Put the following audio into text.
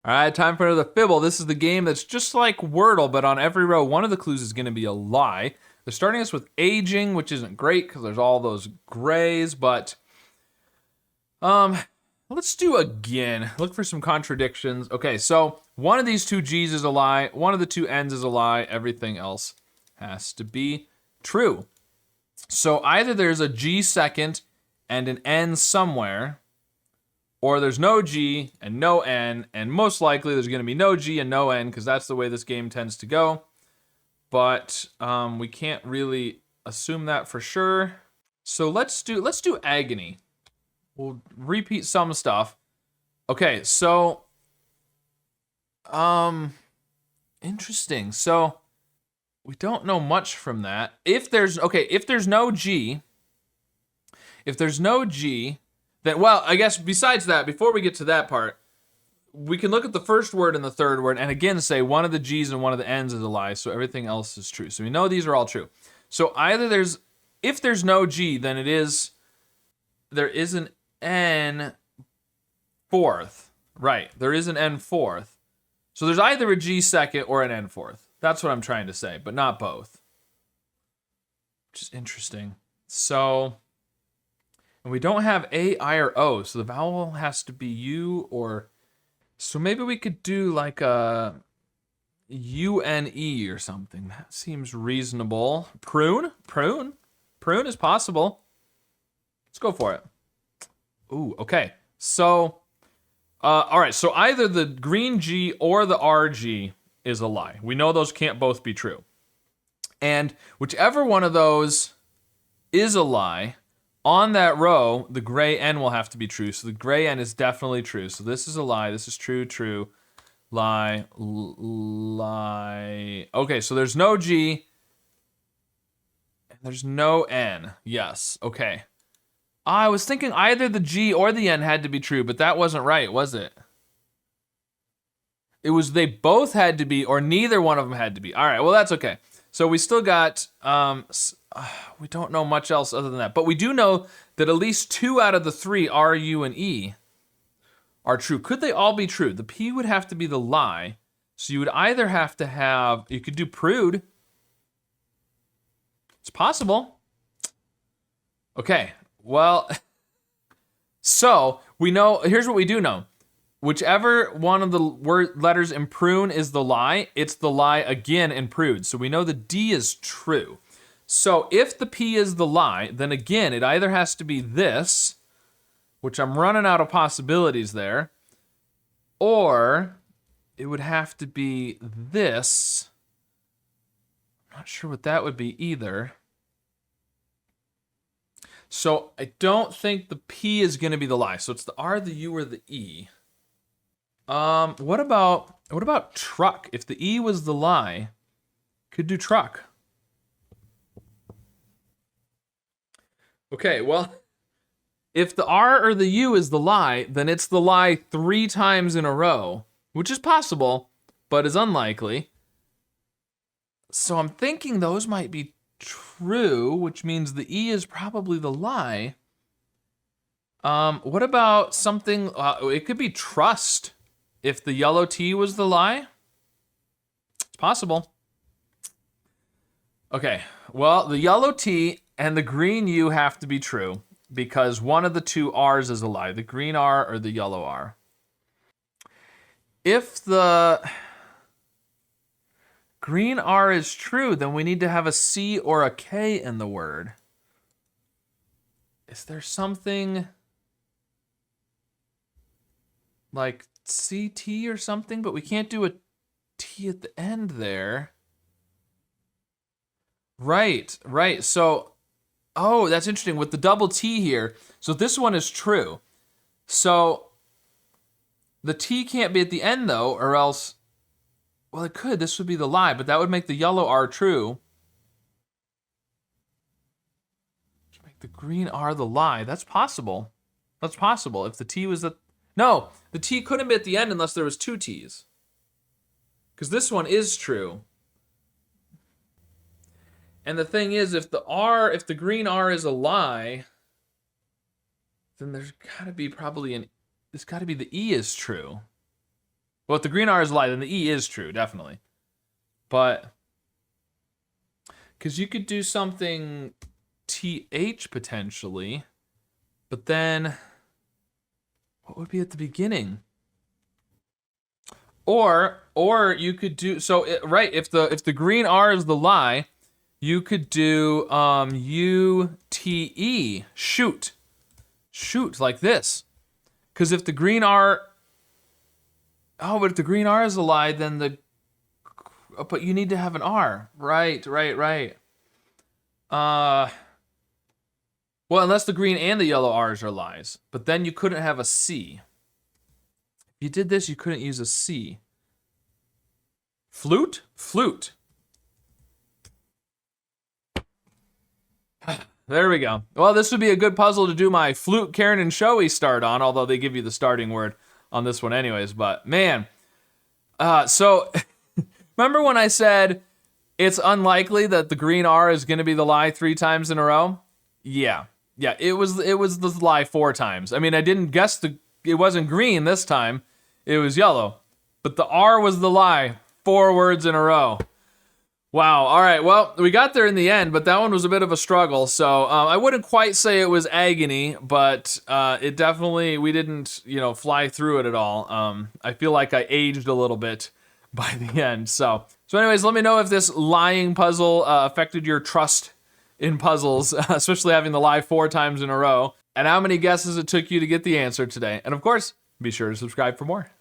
All right, time for another Fibble. This is the game that's just like Wordle, but on every row, one of the clues is going to be a lie. They're starting us with aging, which isn't great because there's all those grays, but um, let's do again. Look for some contradictions. Okay, so one of these two G's is a lie, one of the two N's is a lie, everything else has to be true. So either there's a G second and an N somewhere, or there's no G and no N, and most likely there's going to be no G and no N because that's the way this game tends to go. But we can't really assume that for sure. So let's do agony. We'll repeat some stuff. Okay, so interesting. So we don't know much from that. If there's no G, then, well, I guess besides that, before we get to that part, we can look at the first word and the third word and again say one of the G's and one of the N's is a lie, so everything else is true. So we know these are all true. So either if there's no G, then there is an N fourth. Right, there is an N fourth. So there's either a G second or an N fourth. That's what I'm trying to say, but not both. Which is interesting. So, and we don't have A, I, or O, so the vowel has to be U or... So maybe we could do like a UNE or something. That seems reasonable. Prune is possible. Let's go for it. Ooh, okay. So, all right. So either the green G or the RG is a lie. We know those can't both be true. And whichever one of those is a lie, on that row, the gray N will have to be true. So the gray N is definitely true. So this is a lie. This is true, true, lie, lie. Okay, so there's no G and there's no N. Yes, okay. I was thinking either the G or the N had to be true, but that wasn't right, was it? It was they both had to be or neither one of them had to be. All right, well, that's okay. So we still got... we don't know much else other than that. But we do know that at least 2 out of the 3, R, U, and E, are true. Could they all be true? The P would have to be the lie. So you would either have to have... You could do prude. It's possible. Okay, well... So, we know... Here's what we do know. Whichever one of the letters in prune is the lie, it's the lie again in prude. So we know the D is true. So if the P is the lie, then again, it either has to be this, which I'm running out of possibilities there, or it would have to be this. I'm not sure what that would be either. So I don't think the P is going to be the lie. So it's the R, the U, or the E. What about truck? If the E was the lie, could do truck. Okay, well, if the R or the U is the lie, then it's the lie 3 times in a row, which is possible, but is unlikely. So I'm thinking those might be true, which means the E is probably the lie. What about something, it could be trust. If the yellow T was the lie, it's possible. Okay, well, the yellow T and the green U have to be true because one of the 2 R's is a lie, the green R or the yellow R. If the green R is true, then we need to have a C or a K in the word. Is there something like CT or something, but we can't do a T at the end there. Right. So, oh, that's interesting with the double T here. So this one is true. So the T can't be at the end though, or else, well, it could. This would be the lie, but that would make the yellow R true. Make the green R the lie. That's possible. That's possible. If the T was the... No, the T couldn't be at the end unless there was 2 T's. Because this one is true. And the thing is, if the green R is a lie, then there's gotta be the E is true. Well, if the green R is a lie, then the E is true, definitely. But, because you could do something TH potentially, but then what would be at the beginning? Or you could do, so right, if the green R is the lie, you could do UTE, shoot. Shoot, like this. Because if the green R, but if the green R is a lie, then but you need to have an R. Right. Well, unless the green and the yellow R's are lies. But then you couldn't have a C. If you did this, you couldn't use a C. Flute? Flute. There we go. Well, this would be a good puzzle to do my flute, Karen, and Showy start on, although they give you the starting word on this one anyways. But, man. So, remember when I said it's unlikely that the green R is going to be the lie 3 times in a row? Yeah, it was the lie 4 times. I mean, I didn't guess it wasn't green this time. It was yellow. But the R was the lie 4 words in a row. Wow. All right. Well, we got there in the end, but that one was a bit of a struggle. So I wouldn't quite say it was agony, but it definitely, we didn't, fly through it at all. I feel like I aged a little bit by the end. So anyways, let me know if this lying puzzle affected your trust in puzzles, especially having the lie 4 times in a row, and how many guesses it took you to get the answer today. And of course, be sure to subscribe for more.